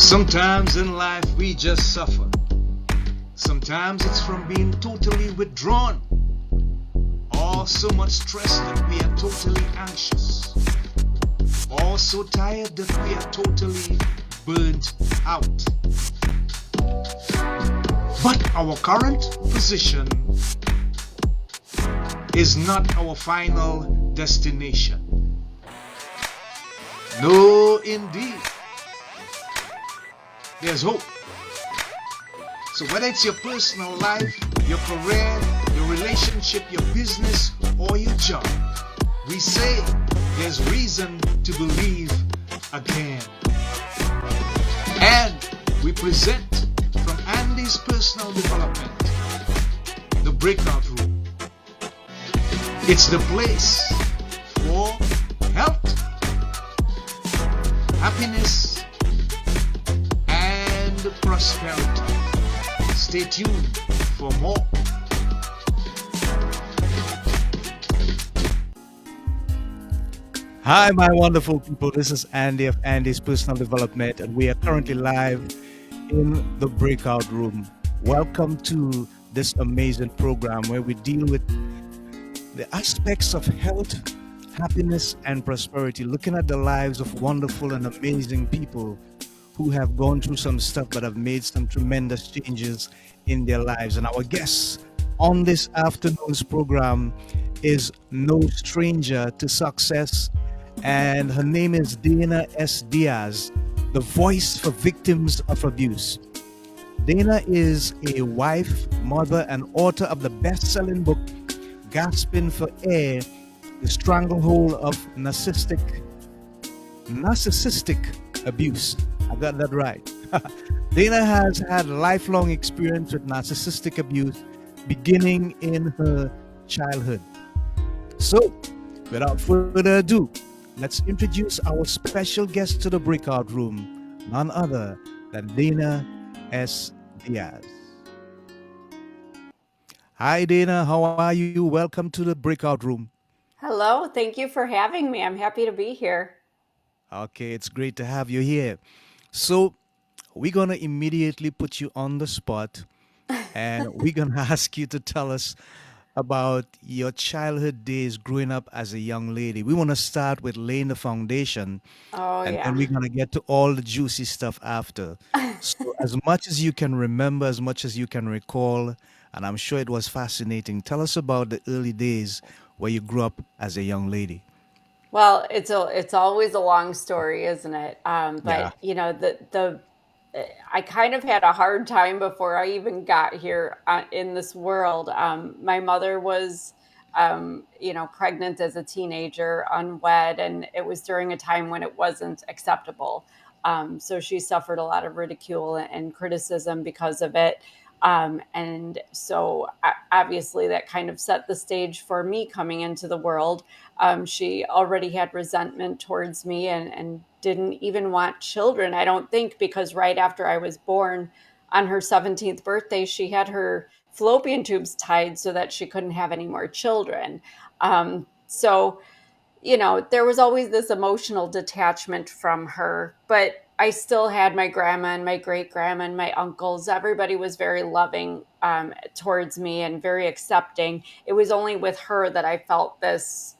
Sometimes in life we just suffer. Sometimes it's from being totally withdrawn or so much stress that we are totally anxious or so tired that we are totally burnt out. But our current position is not our final destination. No, indeed. There's hope. So whether it's your personal life, your career, your relationship, your business, or your job, we say there's reason to believe again. And we present from Andy's personal development, the breakout room. It's the place for health, happiness, and prosperity. Stay tuned for more. Hi, my wonderful people. This is Andy of Andy's Personal Development, and we are currently live in the breakout room. Welcome to this amazing program where we deal with the aspects of health, happiness, and prosperity, looking at the lives of wonderful and amazing people who have gone through some stuff but have made some tremendous changes in their lives. And our guest on this afternoon's program is no stranger to success, and her name is Dana S. Diaz, the voice for victims of abuse. Dana is a wife, mother, and author of the best-selling book, Gasping for Air, The Stranglehold of Narcissistic Abuse. I got that right. Dana has had lifelong experience with narcissistic abuse beginning in her childhood. So, without further ado, let's introduce our special guest to the breakout room, none other than Dana S. Diaz. Hi, Dana. How are you? Welcome to the breakout room. Hello, thank you for having me. I'm happy to be here. Okay, it's great to have you here. So, we're going to immediately put you on the spot and we're going to ask you to tell us about your childhood days growing up as a young lady. We want to start with laying the foundation, Oh, and then yeah. we're going to get to all the juicy stuff after. So, as much as you can remember, as much as you can recall, and I'm sure it was fascinating, tell us about the early days where you grew up as a young lady. Well, it's always a long story, isn't it? Yeah. But the I kind of had a hard time before I even got here in this world. My mother was, pregnant as a teenager, unwed, and it was during a time when it wasn't acceptable. So she suffered a lot of ridicule and criticism because of it. And so obviously that kind of set the stage for me coming into the world. She already had resentment towards me and didn't even want children, I don't think, because right after I was born on her 17th birthday, she had her fallopian tubes tied so that she couldn't have any more children. So there was always this emotional detachment from her, but I still had my grandma and my great grandma and my uncles. Everybody was very loving towards me and very accepting. It was only with her that I felt this,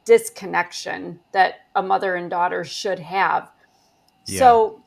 disconnection that a mother and daughter should have. Yeah. So,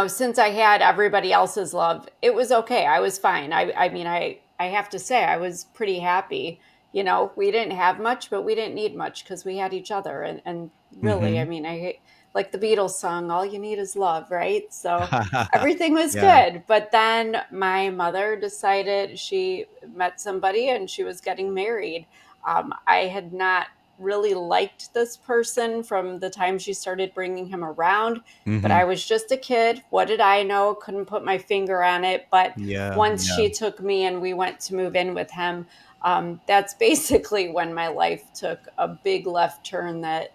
since I had everybody else's love, it was okay. I was fine. I mean, I have to say, I was pretty happy. We didn't have much, but we didn't need much because we had each other. And really, I Mm-hmm. mean, like the Beatles song, all you need is love, right? So everything was Yeah. good. But then my mother decided she met somebody and she was getting married. I had not really liked this person from the time she started bringing him around, but Mm-hmm. I was just a kid. What did I know? Couldn't put my finger on it. But Yeah. once Yeah. she took me and we went to move in with him, that's basically when my life took a big left turn that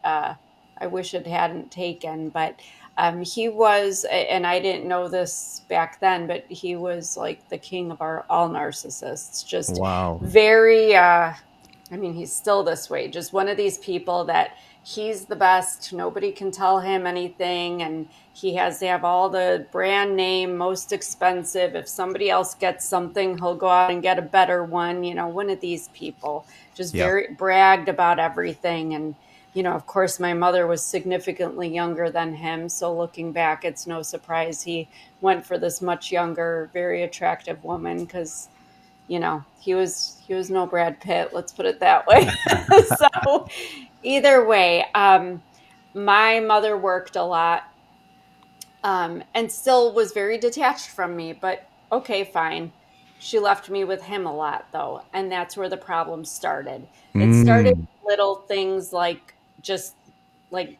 I wish it hadn't taken. But he was, and I didn't know this back then, but he was like the king of all narcissists. Just Wow. very, I mean, he's still this way. Just one of these people that he's the best. Nobody can tell him anything. And he has to have all the brand name, most expensive. If somebody else gets something, he'll go out and get a better one. One of these people just Yeah. very bragged about everything. And, of course, my mother was significantly younger than him. So looking back, it's no surprise he went for this much younger, very attractive woman because he was no Brad Pitt, let's put it that way. So either way, my mother worked a lot, and still was very detached from me, but okay, fine. She left me with him a lot though, and that's where the problem started. It started Mm. with little things like just like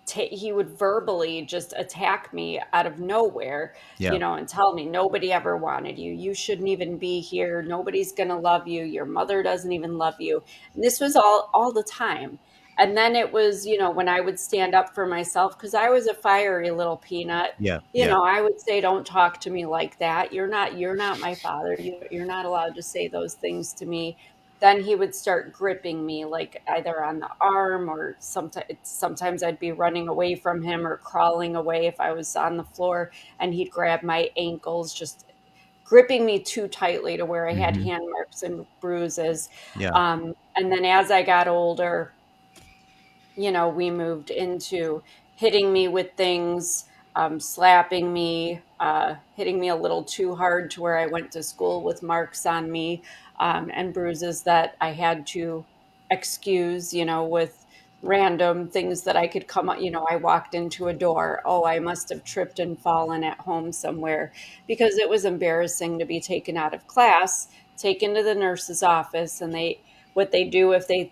he would verbally just attack me out of nowhere, Yeah. and tell me nobody ever wanted you. You shouldn't even be here. Nobody's going to love you. Your mother doesn't even love you. And this was all the time. And then it was, when I would stand up for myself, because I was a fiery little peanut, Yeah. Yeah. I would say, don't talk to me like that. You're not my father. You're not allowed to say those things to me. Then he would start gripping me, like either on the arm, or sometimes I'd be running away from him or crawling away if I was on the floor, and he'd grab my ankles, just gripping me too tightly to where I had Hmm. hand marks and bruises. Yeah. And then as I got older, we moved into hitting me with things, slapping me, hitting me a little too hard to where I went to school with marks on me, and bruises that I had to excuse, with random things that I could come up. I walked into a door. Oh, I must have tripped and fallen at home somewhere, because it was embarrassing to be taken out of class, taken to the nurse's office, and what they do if they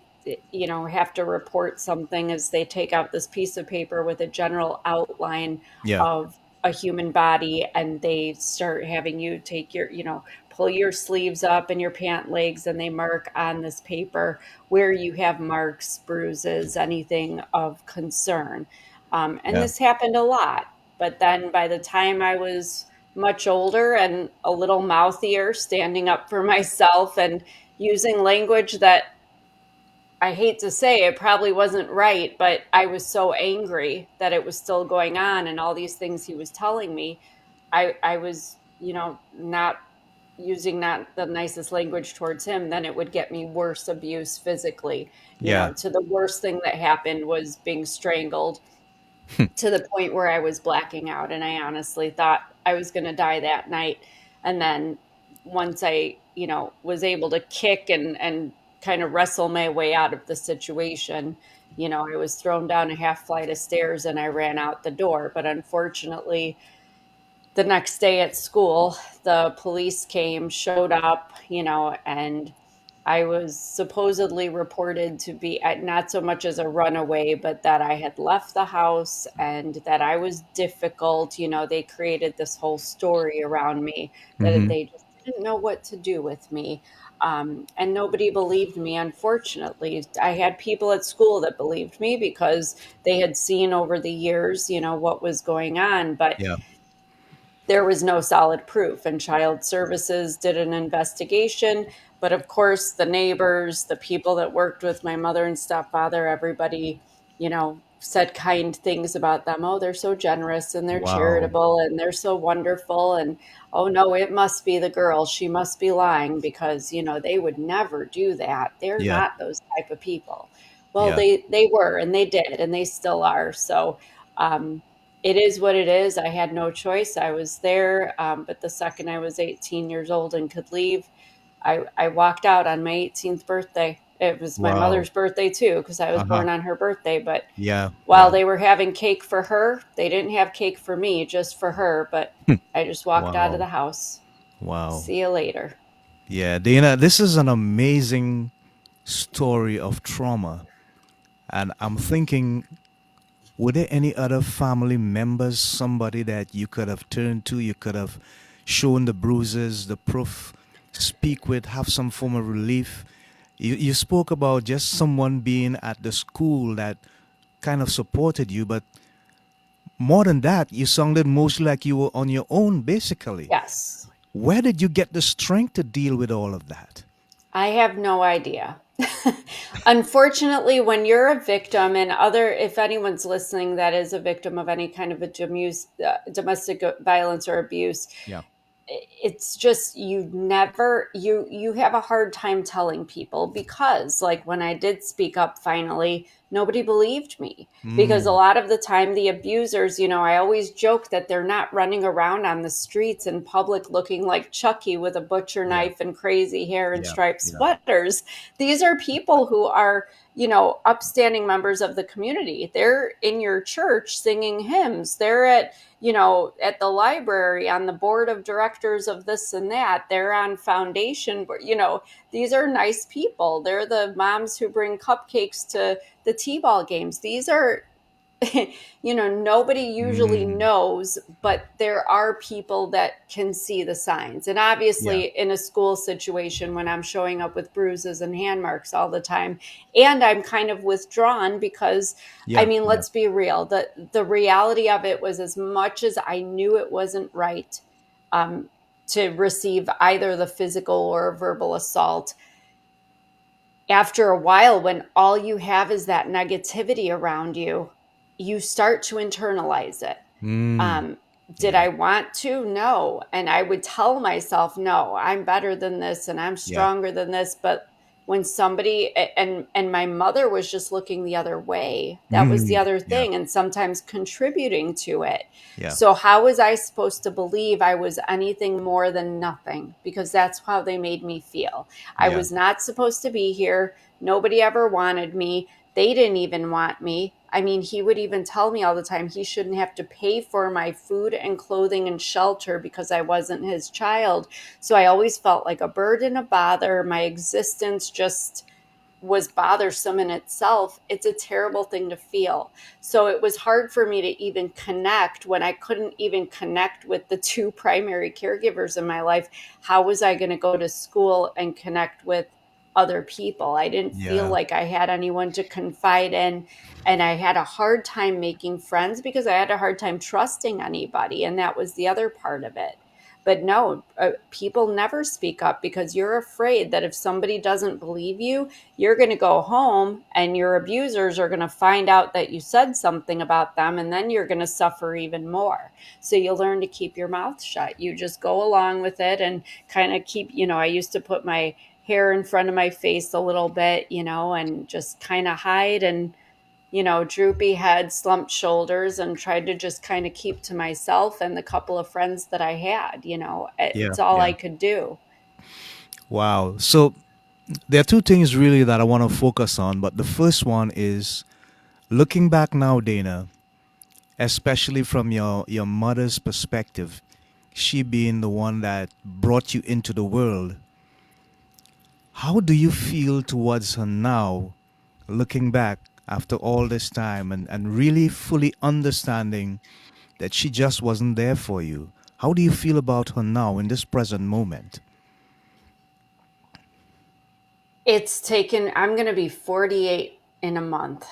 have to report something is they take out this piece of paper with a general outline Yeah. of a human body, and they start having you take pull your sleeves up and your pant legs, and they mark on this paper where you have marks, bruises, anything of concern. And Yeah. this happened a lot. But then by the time I was much older and a little mouthier, standing up for myself and using language that, I hate to say it, probably wasn't right, but I was so angry that it was still going on, and all these things he was telling me, I was, not using not the nicest language towards him. Then it would get me worse abuse physically, Yeah. to the worst thing that happened was being strangled, to the point where I was blacking out, and I honestly thought I was going to die that night. And then once I, was able to kick and kind of wrestle my way out of the situation, I was thrown down a half flight of stairs and I ran out the door. But unfortunately, the next day at school, the police came, showed up, and I was supposedly reported to be not so much as a runaway, but that I had left the house and that I was difficult. They created this whole story around me that Hmm. they just didn't know what to do with me. And nobody believed me, unfortunately. I had people at school that believed me because they had seen over the years, what was going on. But Yeah. there was no solid proof, and child services did an investigation. But of course, the neighbors, the people that worked with my mother and stepfather, everybody, said kind things about them. Oh, they're so generous and they're Wow. charitable and they're so wonderful. And oh no, it must be the girl. She must be lying, because they would never do that. They're Yeah. not those type of people. Well, Yeah. they were, and they did, and they still are. So it is what it is. I had no choice. I was there. But the second I was 18 years old and could leave, I walked out on my 18th birthday. It was my Wow. mother's birthday too, because I was Uh-huh. born on her birthday. But Yeah. while Yeah. they were having cake for her, they didn't have cake for me, just for her. But I just walked out of Wow. the house. Wow. See you later. Yeah, Dana, this is an amazing story of trauma. And I'm thinking, were there any other family members, somebody that you could have turned to, you could have shown the bruises, the proof, speak with, have some form of relief? You spoke about just someone being at the school that kind of supported you, but more than that, you sounded mostly like you were on your own, basically. Yes. Where did you get the strength to deal with all of that? I have no idea. Unfortunately, when you're a victim, and if anyone's listening that is a victim of any kind of domestic violence or abuse, Yeah. it's just you have a hard time telling people, because like when I did speak up finally, nobody believed me, because a Mm. lot of the time the abusers, I always joke that they're not running around on the streets in public looking like Chucky with a butcher Yeah. knife and crazy hair and Yeah. striped Yeah. sweaters. These are people who are upstanding members of the community. They're in your church singing hymns. They're at the library on the board of directors of this and that. They're on foundation. These are nice people. They're the moms who bring cupcakes to the t-ball games. These are nobody usually Mm. knows, but there are people that can see the signs. And Yeah. obviously, in a school situation, when I'm showing up with bruises and hand marks all the time, and I'm kind of withdrawn because, I Yeah. mean, Yeah. let's be real. The reality of it was, as much as I knew it wasn't right um, to receive either the physical or verbal assault, after a while, when all you have is that negativity around you, you start to internalize it. Mm. Um, did Yeah. I want to? No. And I would tell myself, no, I'm better than this and I'm Yeah. stronger than this. But when somebody and my mother was just looking the other way, that was the Mm. other Yeah. thing, and sometimes contributing to it. Yeah. So how was I supposed to believe I was anything more than nothing? Because that's how they made me feel. I Yeah. was not supposed to be here. Nobody ever wanted me. They didn't even want me. I mean, he would even tell me all the time he shouldn't have to pay for my food and clothing and shelter because I wasn't his child. So I always felt like a burden, a bother. My existence just was bothersome in itself. It's a terrible thing to feel. So it was hard for me to even connect when I couldn't even connect with the two primary caregivers in my life. How was I going to go to school and connect with other people? I didn't feel Yeah. like I had anyone to confide in. And I had a hard time making friends because I had a hard time trusting anybody. And that was the other part of it. But no, people never speak up because you're afraid that if somebody doesn't believe you, you're going to go home and your abusers are going to find out that you said something about them, and then you're going to suffer even more. So you learn to keep your mouth shut. You just go along with it and kind of keep, I used to put my hair in front of my face a little bit, and just kind of hide and, droopy head, slumped shoulders, and tried to just kind of keep to myself and the couple of friends that I had. Yeah. It's all Yeah. I could do. Wow. So there are two things really that I want to focus on, but the first one is looking back now, Dana, especially from your mother's perspective, she being the one that brought you into the world. How do you feel towards her now, looking back after all this time and really fully understanding that she just wasn't there for you? How do you feel about her now in this present moment? I'm going to be 48 in a month.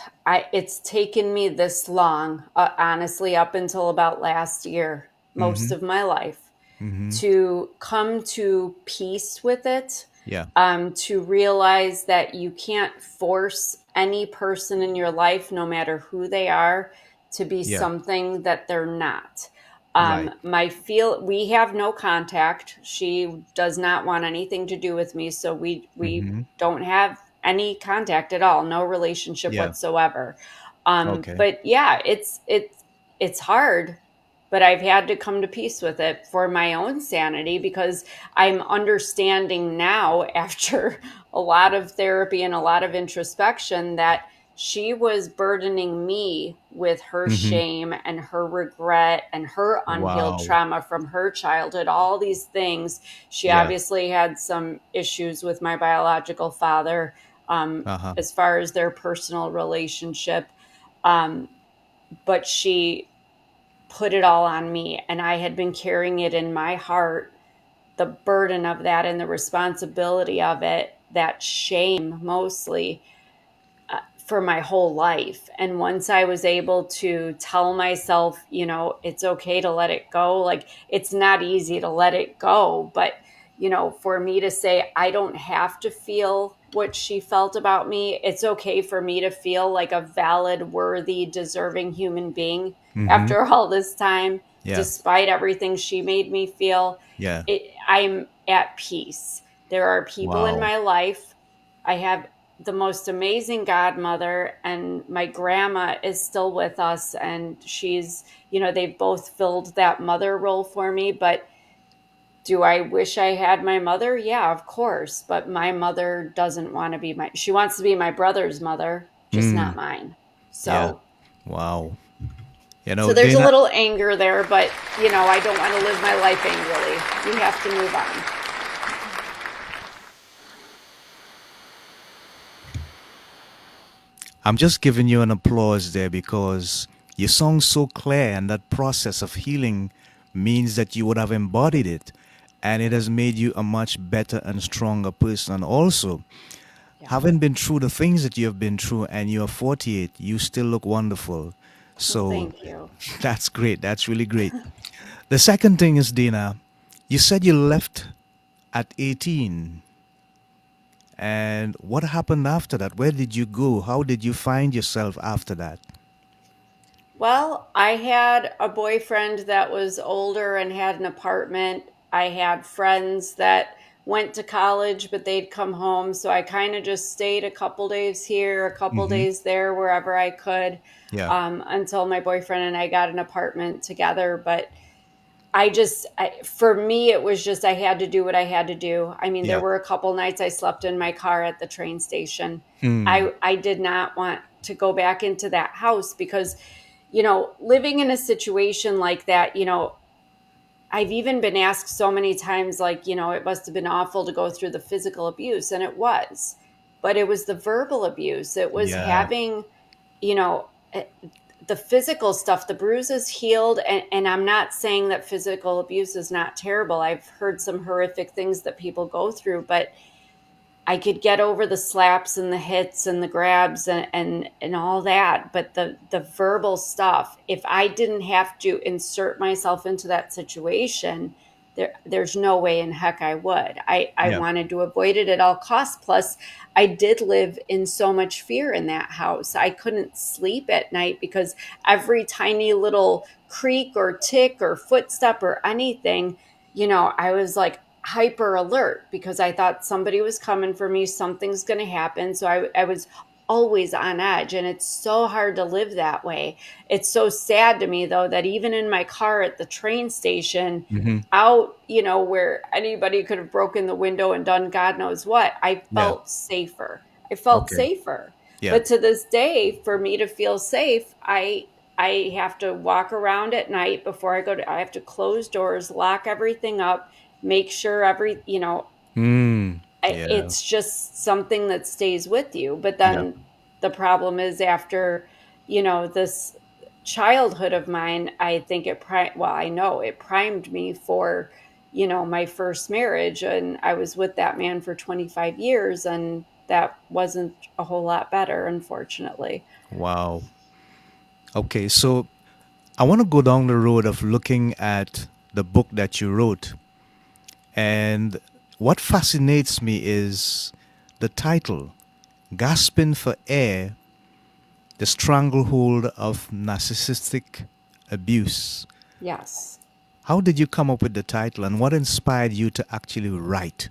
It's taken me this long, honestly, up until about last year, most Mm-hmm. of my life, Mm-hmm. to come to peace with it, Yeah. to realize that you can't force any person in your life, no matter who they are, to be Yeah. something that they're not. Right. We have no contact. She does not want anything to do with me, so we Mm-hmm. don't have any contact at all, no relationship Yeah. whatsoever. Okay. But yeah, it's hard, but I've had to come to peace with it for my own sanity, because I'm understanding now, after a lot of therapy and a lot of introspection, that she was burdening me with her Mm-hmm. shame and her regret and her unhealed Wow. trauma from her childhood, all these things. She Yeah. obviously had some issues with my biological father, Uh-huh. as far as their personal relationship. Um, but she put it all on me, and I had been carrying it in my heart, the burden of that and the responsibility of it, that shame mostly, for my whole life. And once I was able to tell myself, it's okay to let it go. Like, it's not easy to let it go, but for me to say, I don't have to feel what she felt about me. It's okay for me to feel like a valid, worthy, deserving human being Mm-hmm. after all this time, Yeah. despite everything she made me feel. Yeah. I'm at peace. There are people in Wow. my life. I have the most amazing godmother, and my grandma is still with us, and they've both filled that mother role for me. But do I wish I had my mother? Yeah, of course. But my mother doesn't want to be she wants to be my brother's mother, just not Mm. mine. Yeah. So, Wow. so there's a Dana, little anger there, but I don't want to live my life angrily. You have to move on. I'm just giving you an applause there because you sound so clear, and that process of healing means that you would have embodied it, and it has made you a much better and stronger person. And also, Yeah. having been through the things that you have been through, and you're 48, you still look wonderful. Well, So thank you. that's great. That's really great. The second thing is, Dina, you said you left at 18. And what happened after that? Where did you go? How did you find yourself after that? Well, I had a boyfriend that was older and had an apartment. I had friends that went to college, but they'd come home. So I kind of just stayed a couple days here, a couple Mm-hmm. days there, wherever I could, Yeah. until my boyfriend and I got an apartment together. But for me, it was just I had to do what I had to do. I mean, there Yeah. were a couple nights I slept in my car at the train station. Hmm. I did not want to go back into that house because living in a situation like that, I've even been asked so many times, like, it must have been awful to go through the physical abuse. And it was, but it was the verbal abuse. It was Yeah. having, you know, eh, the physical stuff, the bruises healed. And I'm not saying that physical abuse is not terrible. I've heard some horrific things that people go through, but I could get over the slaps and the hits and the grabs and all that, but the verbal stuff, if I didn't have to insert myself into that situation, there's no way in heck I would. I Yeah. wanted to avoid it at all costs. Plus, I did live in so much fear in that house. I couldn't sleep at night because every tiny little creak or tick or footstep or anything, I was like hyper alert because I thought somebody was coming for me, something's going to happen. So I was always on edge, and it's so hard to live that way. It's so sad to me, though, that even in my car at the train station, Mm-hmm. out, where anybody could have broken the window and done God knows what, I Yeah. felt safer. I felt Okay. safer. Yeah. But to this day, for me to feel safe, I have to walk around at night before I have to close doors, lock everything up, make sure Hmm. Yeah. it's just something that stays with you. But Yeah. then the problem is after, this childhood of mine, I think I know it primed me for, my first marriage. And I was with that man for 25 years, and that wasn't a whole lot better, unfortunately. Wow. Okay. So I want to go down the road of looking at the book that you wrote. And what fascinates me is the title, Gasping for Air, The Stranglehold of Narcissistic Abuse. Yes. How did you come up with the title, and what inspired you to actually write?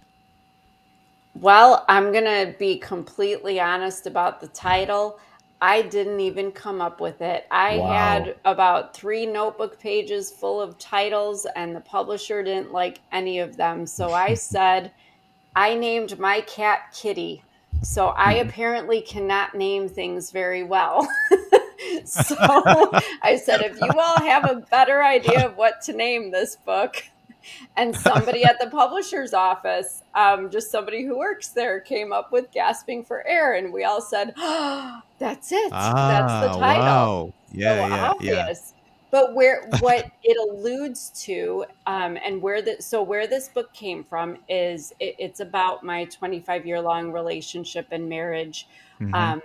Well, I'm going to be completely honest about the title. I didn't even come up with it. I Wow. had about 3 notebook pages full of titles, and the publisher didn't like any of them. So I named my cat Kitty. So I Mhm. apparently cannot name things very well. So I said, if you all have a better idea of what to name this book, and somebody at the publisher's office, just somebody who works there, came up with Gasping for Air. And we all said, oh, that's it. That's the Ah, title. wow. Yeah, So yeah, yeah. obvious. But what it alludes to, and where this book came from is it's about my 25-year long relationship and marriage, Hmm. um,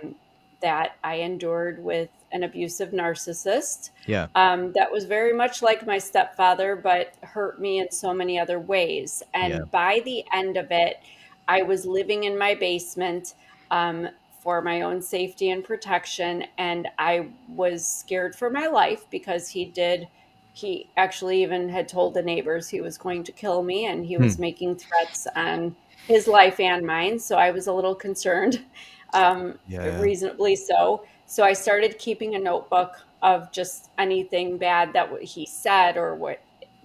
that I endured with an abusive narcissist Yeah. that was very much like my stepfather, but hurt me in so many other ways. Yeah. And by the end of it, I was living in my basement for my own safety and protection. And I was scared for my life because he actually even had told the neighbors he was going to kill me and he Hmm. was making threats on his life and mine. So I was a little concerned, Yeah. reasonably so. So I started keeping a notebook of just anything bad that he said or what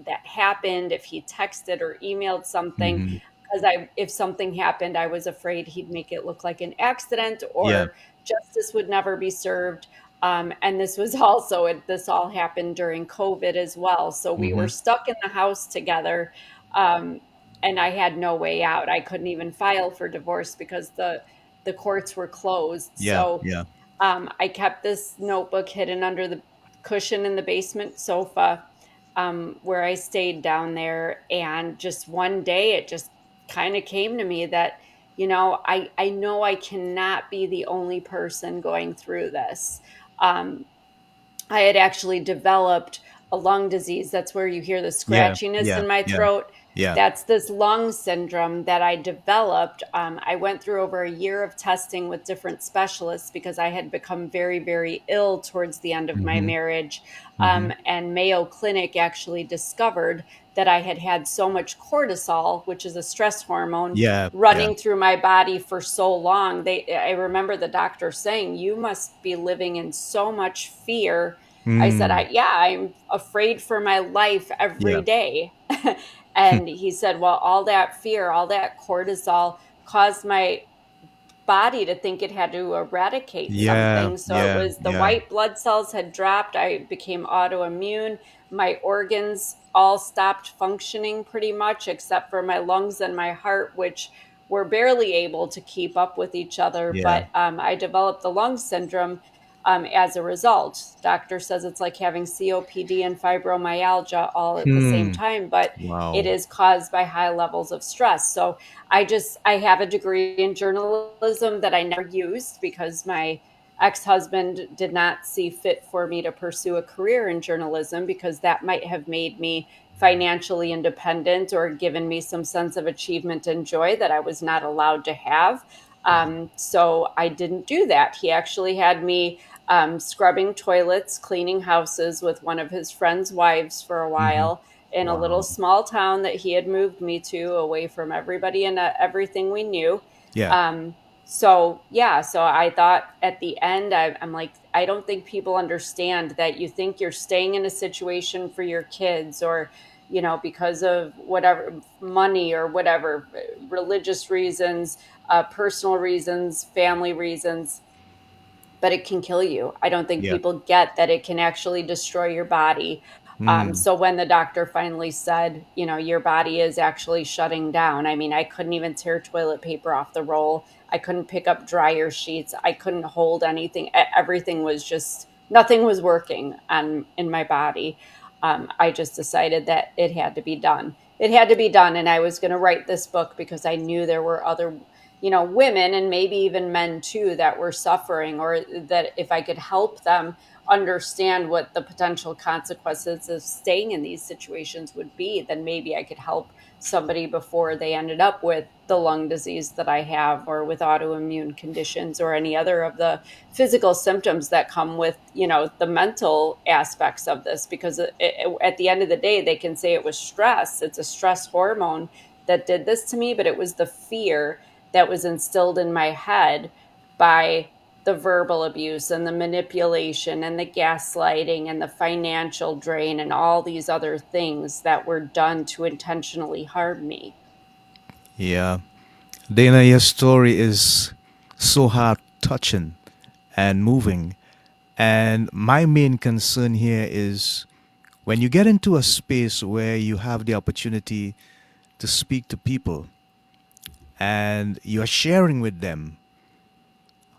that happened, if he texted or emailed something. Hmm. Because if something happened, I was afraid he'd make it look like an accident Yeah. or justice would never be served. And this was also, this all happened during COVID as well. So we Hmm. were stuck in the house together. Um, and I had no way out. I couldn't even file for divorce because the courts were closed. Yeah. So Yeah. I kept this notebook hidden under the cushion in the basement sofa where I stayed down there. And just one day, it just kind of came to me that, I know I cannot be the only person going through this. Um, I had actually developed a lung disease. That's where you hear the Yeah. scratchiness Yeah. in my Yeah. throat. Yeah. That's this lung syndrome that I developed. I went through over a year of testing with different specialists because I had become very, very ill towards the end of my Hmm. marriage. Hmm. And Mayo Clinic actually discovered that I had had so much cortisol, which is a stress hormone, Yeah. Yeah. running through my body for so long. I remember the doctor saying, "You must be living in so much fear." I said, Mm. yeah, I'm afraid for my life every Yeah. day." And he said, well, all that fear, all that cortisol caused my body to think it had to eradicate Yeah. something. So it Yeah. was the Yeah. white blood cells had dropped. I became autoimmune. My organs all stopped functioning pretty much, except for my lungs and my heart, which were barely able to keep up with each other. Yeah. But I developed the lung syndrome as a result. Doctor says it's like having COPD and fibromyalgia all at the same Hmm. time, but it Wow. is caused by high levels of stress. So I have a degree in journalism that I never used because my ex-husband did not see fit for me to pursue a career in journalism because that might have made me financially independent or given me some sense of achievement and joy that I was not allowed to have. So I didn't do that. He actually had me scrubbing toilets, cleaning houses with one of his friends' wives for a Hmm. while in a little Wow. small town that he had moved me to, away from everybody and everything we knew. Yeah. Um, so yeah, so I thought at the end, I'm like, I don't think people understand that you think you're staying in a situation for your kids or, because of whatever money or whatever, religious reasons, personal reasons, family reasons, but it can kill you. I don't think Yeah. people get that it can actually destroy your body. Mm. So when the doctor finally said, your body is actually shutting down, I mean, I couldn't even tear toilet paper off the roll. I couldn't pick up dryer sheets. I couldn't hold anything. Everything was just, nothing was working in my body. I just decided that it had to be done. It had to be done. And I was going to write this book because I knew there were other women and maybe even men too that were suffering, or that if I could help them understand what the potential consequences of staying in these situations would be, then maybe I could help somebody before they ended up with the lung disease that I have, or with autoimmune conditions, or any other of the physical symptoms that come with, the mental aspects of this. Because at the end of the day, they can say it was stress. It's a stress hormone that did this to me, but it was the fear that was instilled in my head by the verbal abuse and the manipulation and the gaslighting and the financial drain and all these other things that were done to intentionally harm me. Yeah. Dana, your story is so heart touching and moving. And my main concern here is when you get into a space where you have the opportunity to speak to people and you're sharing with them,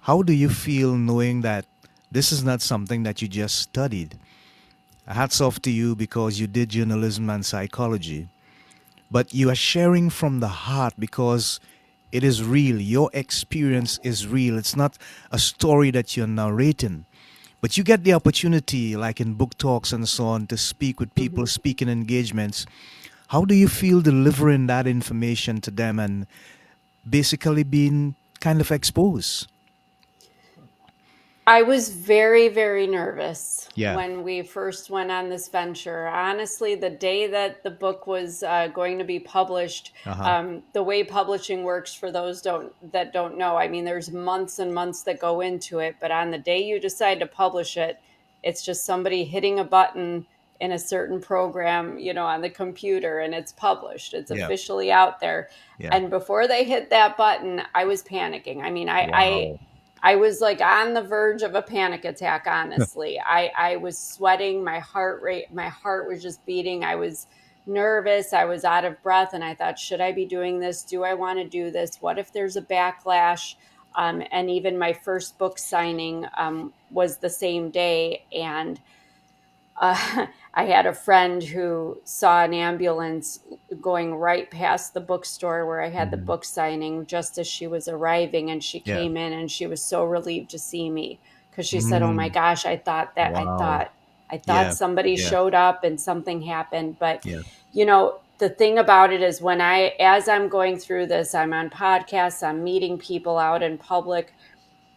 how do you feel knowing that this is not something that you just studied? Hats off to you because you did journalism and psychology, but you are sharing from the heart because it is real. Your experience is real. It's not a story that you're narrating, But you get the opportunity, like in book talks and so on, to speak with people, Mhm. speaking engagements. How do you feel delivering that information to them and basically being kind of exposed? I was very, very nervous Yeah. when we first went on this venture. Honestly, the day that the book was going to be published, Uh huh. the way publishing works, for those that don't know, I mean, there's months and months that go into it. But on the day you decide to publish it, it's just somebody hitting a button in a certain program, on the computer, and it's published. It's Yeah. officially out there. Yeah. And before they hit that button, I was panicking. I mean, Wow. I was like on the verge of a panic attack, honestly. I was sweating, my heart was just beating. I was nervous, I was out of breath, and I thought, should I be doing this? Do I want to do this? What if there's a backlash? And even my first book signing was the same day. And I had a friend who saw an ambulance going right past the bookstore where I had the Mhm. book signing just as she was arriving, and she Yeah. came in and she was so relieved to see me because she said, "Oh my Mm. gosh, I thought that Wow. I thought Yeah. somebody Yeah. showed up and something happened." But Yeah. the thing about it is, as I'm going through this, I'm on podcasts, I'm meeting people out in public.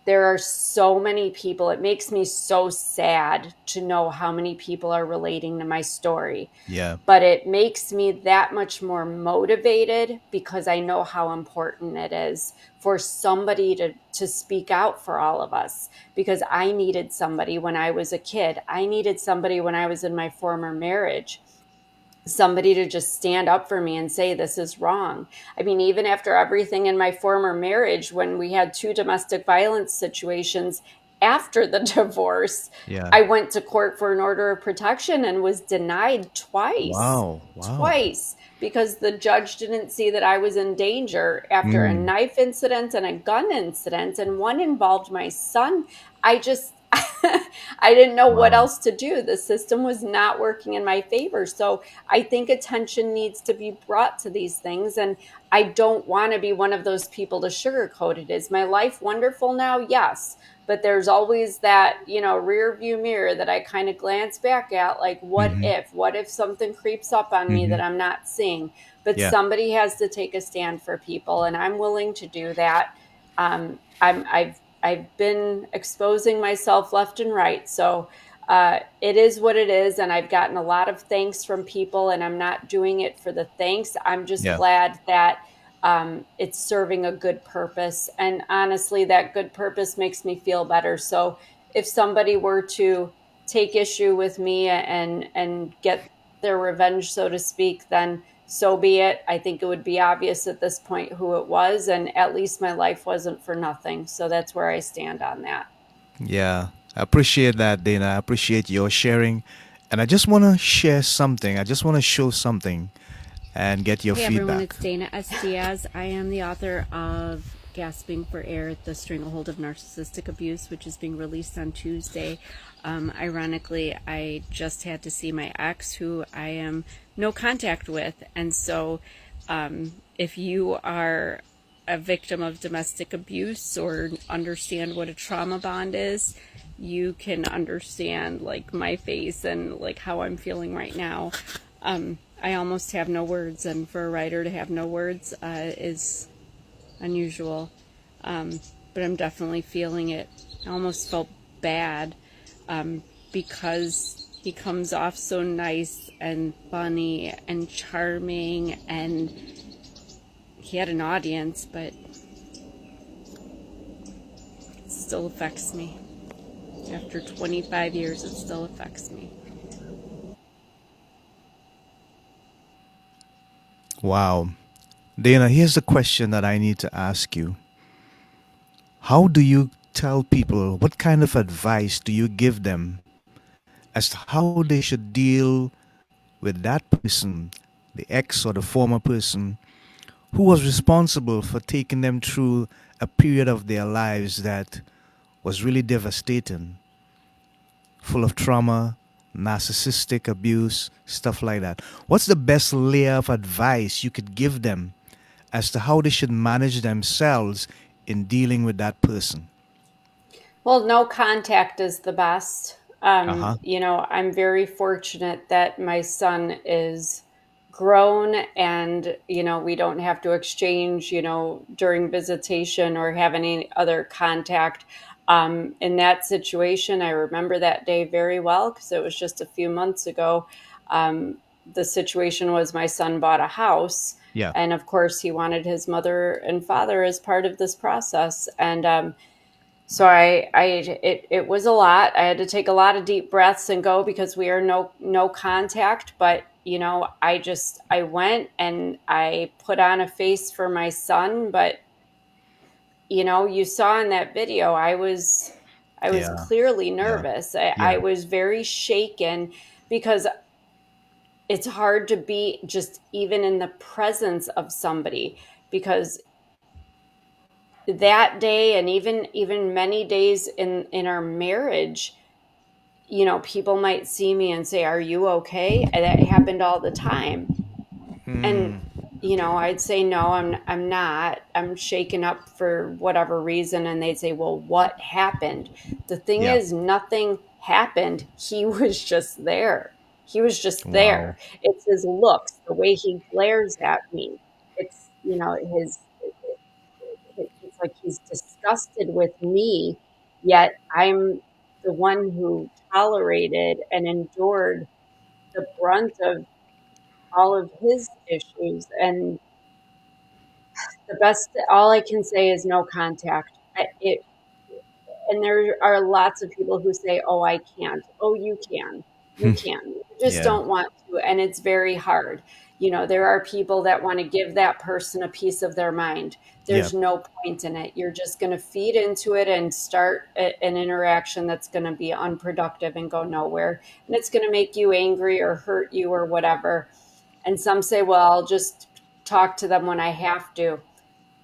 There are so many people. It makes me so sad to know how many people are relating to my story. Yeah. But it makes me that much more motivated because I know how important it is for somebody to speak out for all of us. Because I needed somebody when I was a kid. I needed somebody when I was in my former marriage. Somebody to just stand up for me and say, this is wrong. I mean, even after everything in my former marriage, when we had two domestic violence situations after the divorce, Yeah. I went to court for an order of protection and was denied twice. Wow. Wow. Twice, because the judge didn't see that I was in danger after a Mm. knife incident and a gun incident, and one involved my son. I just, I didn't know what Wow. else to do. The system was not working in my favor. So I think attention needs to be brought to these things. And I don't want to be one of those people to sugarcoat it. Is my life wonderful now? Yes. But there's always that, rear view mirror that I kind of glance back at, like, Mm-hmm. what if something creeps up on me Mm-hmm. that I'm not seeing? But Yeah. somebody has to take a stand for people, and I'm willing to do that. I've been exposing myself left and right. So it is what it is. And I've gotten a lot of thanks from people, and I'm not doing it for the thanks. I'm just Yeah. glad that it's serving a good purpose. And honestly, that good purpose makes me feel better. So if somebody were to take issue with me and get their revenge, so to speak, then so be it. I think it would be obvious at this point who it was, and at least my life wasn't for nothing. So that's where I stand on that. Yeah. I appreciate that, Dana. I appreciate your sharing. And I just want to share something. I just want to show something and get your Hey everyone, feedback. it's Dana S. Diaz. I am the author of Gasping for Air, The Stranglehold of Narcissistic Abuse, which is being released on Tuesday. Ironically, I just had to see my ex, who I am no contact with. And so if you are a victim of domestic abuse or understand what a trauma bond is, you can understand like my face and like how I'm feeling right now. I almost have no words, and for a writer to have no words is unusual. But I'm definitely feeling it. I almost felt bad because he comes off so nice and funny and charming, and he had an audience, but it still affects me. After 25 years, it still affects me. Wow. Dana, here's the question that I need to ask you. How do you tell people, what kind of advice do you give them as to how they should deal with that person, the ex or the former person, who was responsible for taking them through a period of their lives that was really devastating, full of trauma, narcissistic abuse, stuff like that? What's the best layer of advice you could give them as to how they should manage themselves in dealing with that person? Well, no contact is the best. Uh-huh. I'm very fortunate that my son is grown and, we don't have to exchange, during visitation or have any other contact. In that situation, I remember that day very well because it was just a few months ago. The situation was my son bought a house. Yeah. And of course, he wanted his mother and father as part of this process. And so it was a lot. I had to take a lot of deep breaths and go because we are no contact. But I went and I put on a face for my son. But you saw in that video, I was Yeah. clearly Yeah. nervous. I, Yeah. I was very shaken because it's hard to be just even in the presence of somebody because that day and even many days in our marriage, people might see me and say, "Are you okay?" And that happened all the time. And Hmm. I'd say, "No, I'm not. I'm shaken up for whatever reason." And they'd say, "Well, what happened?" The thing Yeah. is, nothing happened. He was just there. He was just Wow. there. It's his looks, the way he glares at me. It's, his it's like he's disgusted with me, yet I'm the one who tolerated and endured the brunt of all of his issues. And all I can say is no contact. And there are lots of people who say, "Oh, I can't." Oh, you can. You can. You just Yeah. don't want to. And it's very hard. There are people that want to give that person a piece of their mind. Yeah. There's no point in it. You're just going to feed into it and start an interaction that's going to be unproductive and go nowhere. And it's going to make you angry or hurt you or whatever. And some say, "Well, I'll just talk to them when I have to."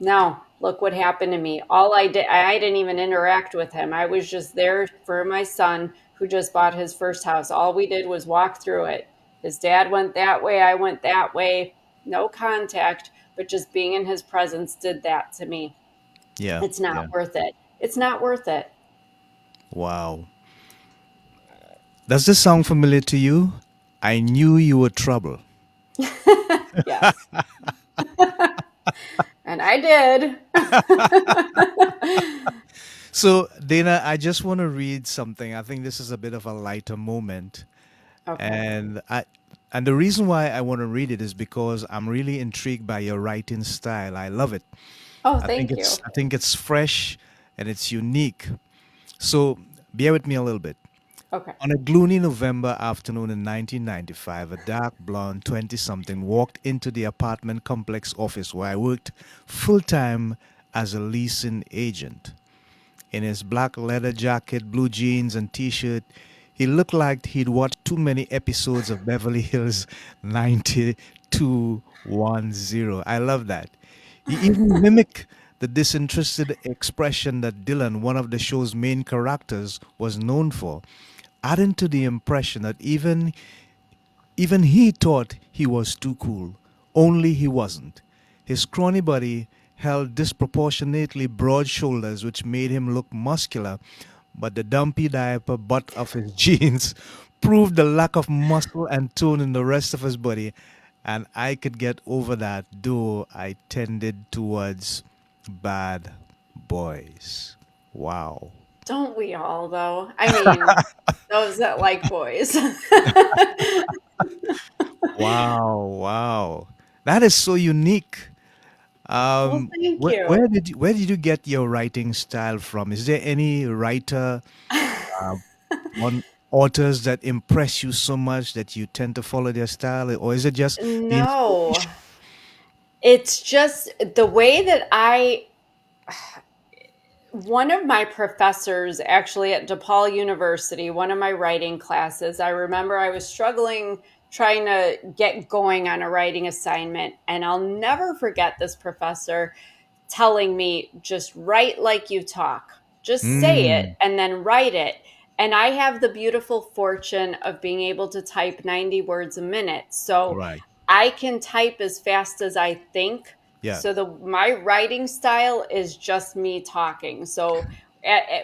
No, look what happened to me. I didn't even interact with him. I was just there for my son who just bought his first house. All we did was walk through it. His dad went that way, I went that way. No contact, but just being in his presence did that to me. Yeah. It's not Yeah. worth it. It's not worth it. Wow. Does this sound familiar to you? I knew you were trouble. Yes. And I did. So, Dana, I just want to read something. I think this is a bit of a lighter moment. Okay. And the reason why I want to read it is because I'm really intrigued by your writing style. I love it. Oh, I think thank it's you. I think it's fresh and it's unique. So, bear with me a little bit. Okay. On a gloomy November afternoon in 1995, a dark blonde 20 something walked into the apartment complex office where I worked full time as a leasing agent. In his black leather jacket, blue jeans, and t shirt, he looked like he'd watched too many episodes of Beverly Hills 90210. I love that. He even mimicked the disinterested expression that Dylan, one of the show's main characters, was known for, adding to the impression that even he thought he was too cool, only he wasn't. His scrawny body held disproportionately broad shoulders, which made him look muscular, but the dumpy diaper butt of his jeans proved the lack of muscle and tone in the rest of his body, and I could get over that, though I tended towards bad boys. Wow. Don't we all, though? I mean, those that like boys. Wow, wow. That is so unique. Well, thank Where, you. where did you get your writing style from? Is there any writer, uh, one authors that impress you so much that you tend to follow their style, or is it just the No, inspiration? it's just the way that one of my professors actually at DePaul University, one of my writing classes, I remember I was struggling trying to get going on a writing assignment. And I'll never forget this professor telling me, "Just write like you talk, just say it Mm, and then write it." And I have the beautiful fortune of being able to type 90 words a minute. So right. I can type as fast as I think. Yeah. So my writing style is just me talking. So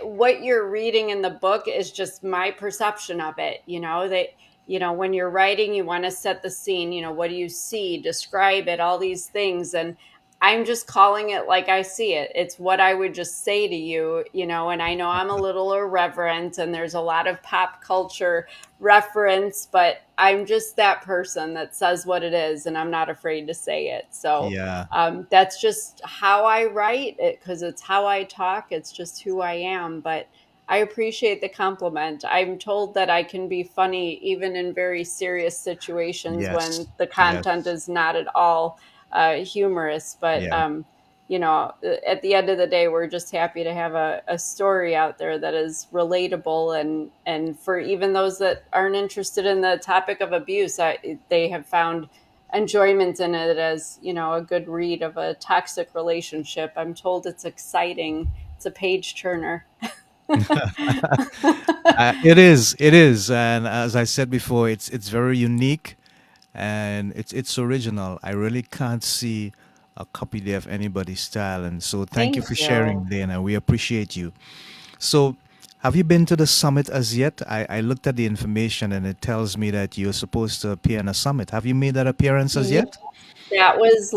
what you're reading in the book is just my perception of it. When you're writing, you want to set the scene. What do you see? Describe it, all these things. And I'm just calling it like I see it. It's what I would just say to you, and I know I'm a little irreverent and there's a lot of pop culture reference, but I'm just that person that says what it is and I'm not afraid to say it. So Yeah. that's just how I write it, because it's how I talk. It's just who I am. But I appreciate the compliment. I'm told that I can be funny even in very serious situations Yes. when the Yes. content is not at all humorous. But Yeah. at the end of the day, we're just happy to have a story out there that is relatable, and for even those that aren't interested in the topic of abuse, they have found enjoyment in it as a good read of a toxic relationship. I'm told it's exciting. It's a page turner. It is. It is. And as I said before, it's very unique, and it's original. I really can't see a copy there of anybody's style. And so, thank you Thank for you. sharing, Dana. We appreciate you. So, have you been to the summit as yet? I looked at the information, and it tells me that you're supposed to appear in a summit. Have you made that appearance as Yeah, yet? that was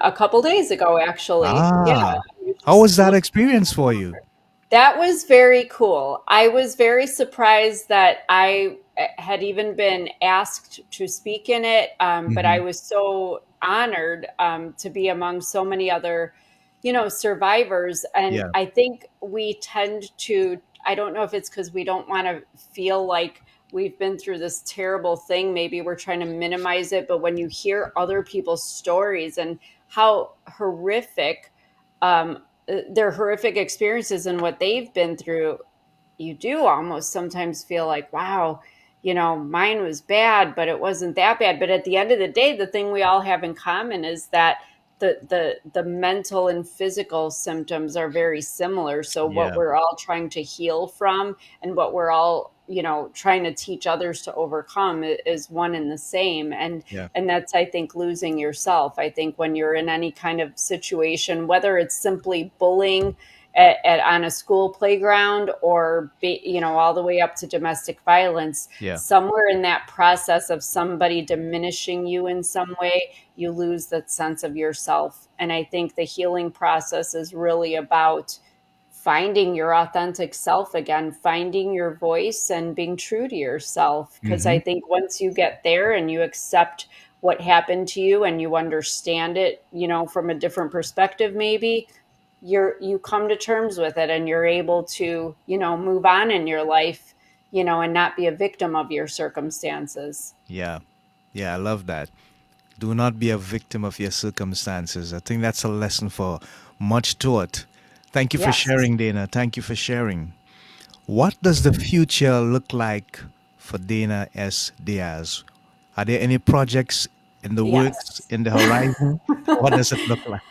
a couple days ago, actually. Yeah, Ah, you how was just that look. experience for you? That was very cool. I was very surprised that I had even been asked to speak in it, but I Hmm. was so honored to be among so many other, survivors. And Yeah. I think we tend to, I don't know if it's because we don't want to feel like we've been through this terrible thing. Maybe we're trying to minimize it. But when you hear other people's stories and how horrific, um, their horrific experiences and what they've been through, you do almost sometimes feel like, wow, mine was bad, but it wasn't that bad. But at the end of the day, the thing we all have in common is that the mental and physical symptoms are very similar. So what Yeah. we're all trying to heal from and what we're all trying to teach others to overcome is one and the same. and Yeah. and that's, I think, losing yourself. I think when you're in any kind of situation, whether it's simply bullying on a school playground, or all the way up to domestic violence, Yeah. somewhere in that process of somebody diminishing you in some way, you lose that sense of yourself. And I think the healing process is really about finding your authentic self again, finding your voice and being true to yourself. Because Hmm. I think once you get there and you accept what happened to you and you understand it, from a different perspective, maybe you come to terms with it and you're able to, move on in your life, and not be a victim of your circumstances. Yeah. Yeah. I love that. Do not be a victim of your circumstances. I think that's a lesson for much thought. Thank you for Yes. sharing, Dana. Thank you for sharing. What does the future look like for Dana S. Diaz? Are there any projects in the works, Yes. in the horizon? What does it look like?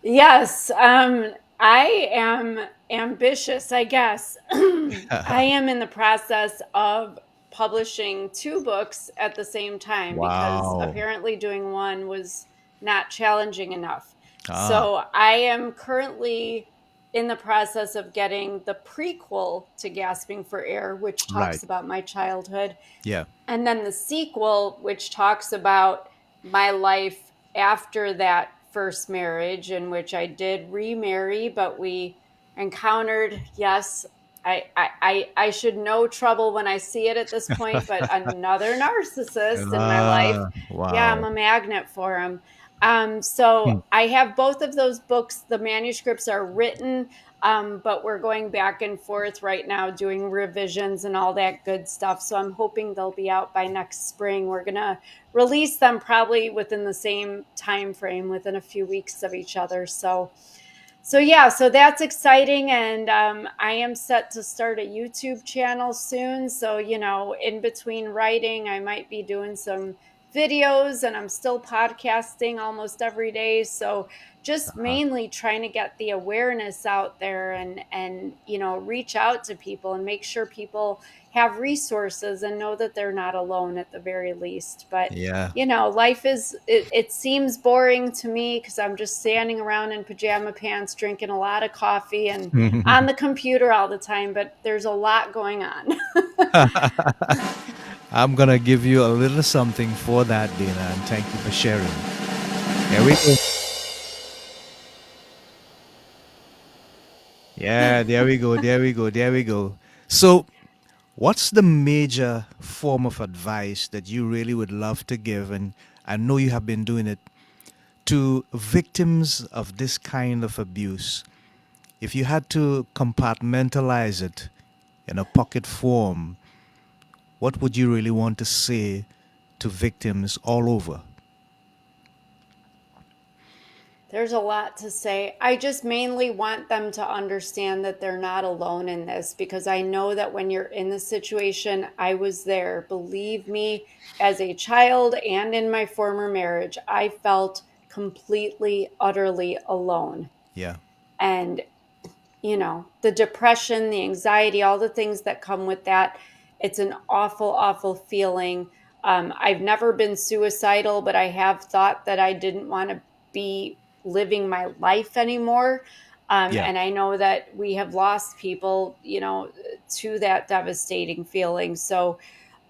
Yes, I am ambitious, I guess. I am in the process of publishing two books at the same time because Wow. apparently doing one was not challenging enough. Ah, So I am currently in the process of getting the prequel to Gasping for Air, which right. talks about my childhood, Yeah. and then the sequel, which talks about my life after that first marriage, in which I did remarry, but we encountered, yes, I should know trouble when I see it at this point, but another narcissist in my life. Ah, Yeah, I'm wow. a magnet for him. So Hmm. I have both of those books. The manuscripts are written, but we're going back and forth right now doing revisions and all that good stuff. So I'm hoping they'll be out by next spring. We're going to release them probably within the same time frame, within a few weeks of each other. So yeah, so that's exciting. And I am set to start a YouTube channel soon. So, in between writing, I might be doing some videos, and I'm still podcasting almost every day. So just Uh-huh. mainly trying to get the awareness out there, and reach out to people and make sure people have resources and know that they're not alone at the very least. But Yeah. life it seems boring to me because I'm just standing around in pajama pants drinking a lot of coffee and on the computer all the time, but there's a lot going on. I'm gonna give you a little something for that, Dana, and thank you for sharing. There we go. Yeah, there we go. There we go. There we go. So, what's the major form of advice that you really would love to give? And I know you have been doing it to victims of this kind of abuse. If you had to compartmentalize it in a pocket form, what would you really want to say to victims all over? There's a lot to say. I just mainly want them to understand that they're not alone in this, because I know that when you're in the situation, I was there. Believe me, as a child and in my former marriage, I felt completely, utterly alone. Yeah. And the depression, the anxiety, all the things that come with that. It's an awful, awful feeling. I've never been suicidal, but I have thought that I didn't want to be living my life anymore. Yeah. And I know that we have lost people, to that devastating feeling. So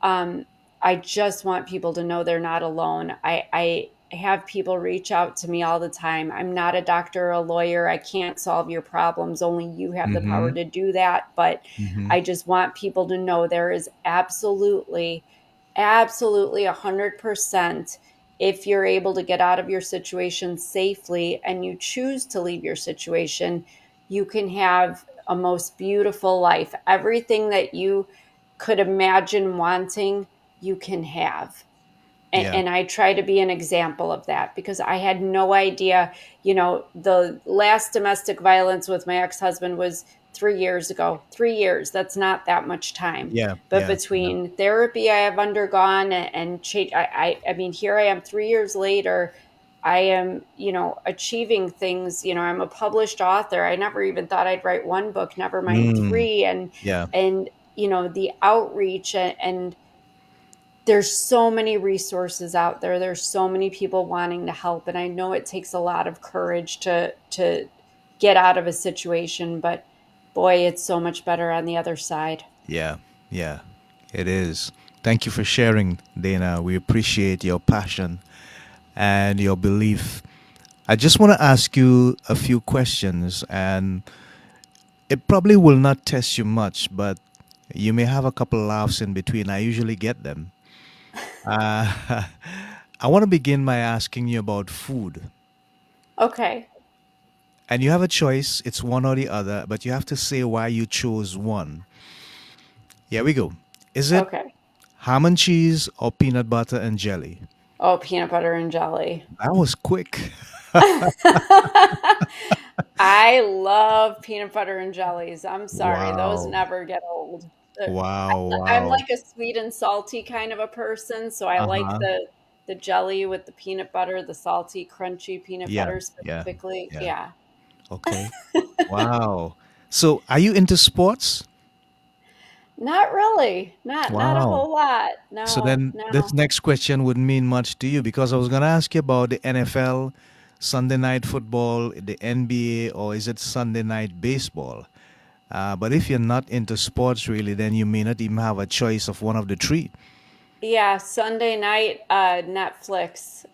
I just want people to know they're not alone. I have people reach out to me all the time. I'm not a doctor or a lawyer. I can't solve your problems. Only you have the Mm-hmm. power to do that. But Mm-hmm. I just want people to know there is absolutely, absolutely 100%. If you're able to get out of your situation safely and you choose to leave your situation, you can have a most beautiful life. Everything that you could imagine wanting, you can have. Yeah. And I try to be an example of that, because I had no idea. The last domestic violence with my ex-husband was 3 years ago. 3 years, that's not that much time. Yeah. But Yeah. Yeah. between therapy I have undergone and change, I mean, here I am 3 years later. I am, achieving things. I'm a published author. I never even thought I'd write one book, never mind Mm. three. And Yeah. and the outreach, and there's so many resources out there. There's so many people wanting to help, and I know it takes a lot of courage to get out of a situation, but boy, it's so much better on the other side. Yeah. Yeah. It is. Thank you for sharing, Dana. We appreciate your passion and your belief. I just want to ask you a few questions, and it probably will not test you much, but you may have a couple laughs in between. I usually get them. Uh, I want to begin by asking you about food. Okay. And you have a choice, it's one or the other, but you have to say why you chose one. Here we go. Is it Okay. ham and cheese or peanut butter and jelly? Oh, peanut butter and jelly. That was quick. I love peanut butter and jellies. I'm sorry, those Wow. never get old. Wow. I'm Wow. like a sweet and salty kind of a person, so I Uh like huh. the jelly with the peanut butter, the salty, crunchy peanut Yeah. butter Yeah. specifically. Yeah. Yeah. Okay. Wow. So, are you into sports? Not really. Not a Wow. whole lot. So No, then this no. next question would mean much to you because I was going to ask you about the NFL, Sunday night football, the NBA, or is it Sunday night baseball? But if you're not into sports really, then you may not even have a choice of one of the three. Yeah, Sunday night Netflix.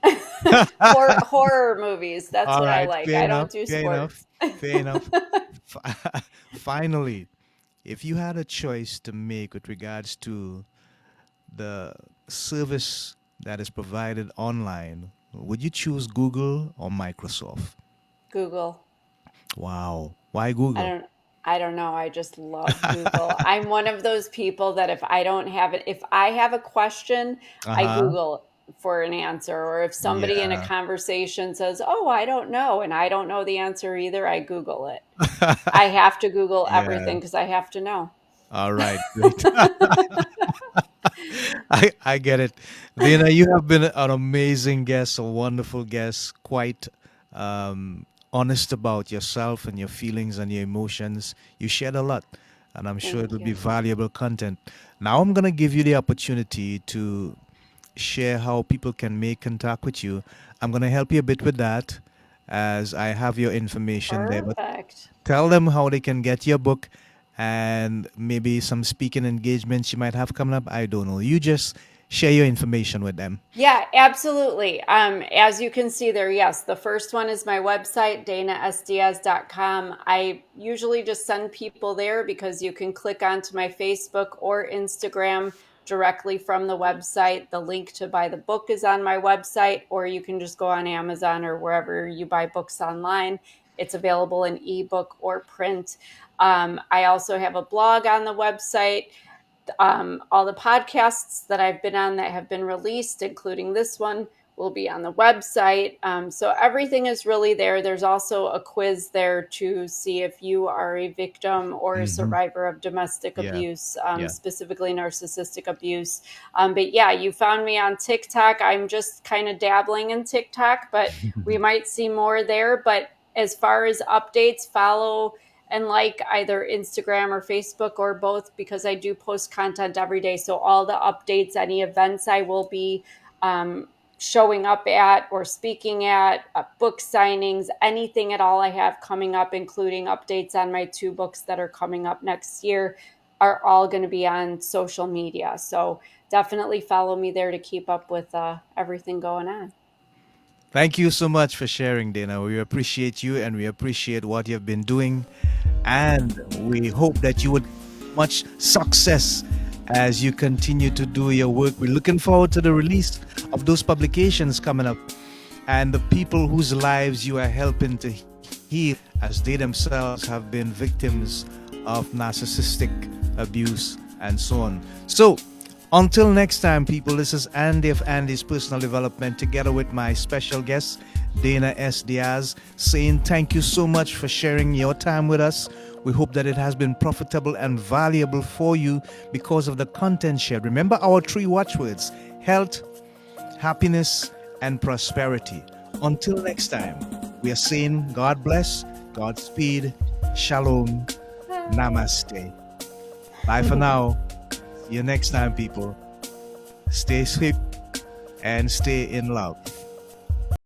Horror movies. That's All what I right, like. fair I enough, don't do fair enough, sports. fair enough. Finally, if you had a choice to make with regards to the service that is provided online, would you choose Google or Microsoft? Google. Wow. Why I Google? don't I don't know. I just love Google. I'm one of those people that if I don't have it, if I have a question, I Uh-huh. Google for an answer. Or if somebody in a Yeah. conversation says, "Oh, I don't know," and I don't know the answer either, I Google it. I have to Google Yeah. everything because I have to know. All right. Great. I get it. Dana, you have been an amazing guest, a wonderful guest, quite honest about yourself and your feelings and your emotions. You shared a lot, and I'm sure Thank it'll be you. valuable content. Now, I'm going to give you the opportunity to share how people can make contact with you. I'm going to help you a bit with that as I have your information there. But Perfect. tell them how they can get your book and maybe some speaking engagements you might have coming up. I don't know. You just share your information with them. Yeah, absolutely. As you can see there, yes, the first one is my website, danasdiaz.com. I usually just send people there because you can click onto my Facebook or Instagram directly from the website. The link to buy the book is on my website, or you can just go on Amazon or wherever you buy books online. It's available in ebook or print. I also have a blog on the website. All the podcasts that I've been on that have been released, including this one, will be on the website. So everything is really there. There's also a quiz there to see if you are a victim or a Hmm. survivor of domestic Yeah. abuse, Yeah. specifically narcissistic abuse. But yeah, you found me on TikTok. I'm just kind of dabbling in TikTok, but we might see more there. But as far as updates, follow and like either Instagram or Facebook or both, because I do post content every day. So all the updates, any events I will be showing up at or speaking at, book signings, anything at all I have coming up, including updates on my 2 books that are coming up next year, are all going to be on social media. So definitely follow me there to keep up with everything going on. Thank you so much for sharing, Dana. We appreciate you and we appreciate what you've been doing. And we hope that you would much success as you continue to do your work. We're looking forward to the release of those publications coming up and the people whose lives you are helping to heal as they themselves have been victims of narcissistic abuse and so on. So, until next time, people, this is Andy of Andy's Personal Development together with my special guest, Dana S. Diaz, saying thank you so much for sharing your time with us. We hope that it has been profitable and valuable for you because of the content shared. Remember our 3 watchwords: health, happiness, and prosperity. Until next time, we are saying God bless, Godspeed, Shalom, Namaste. Bye for now. See you next time, people. Stay safe and stay in love.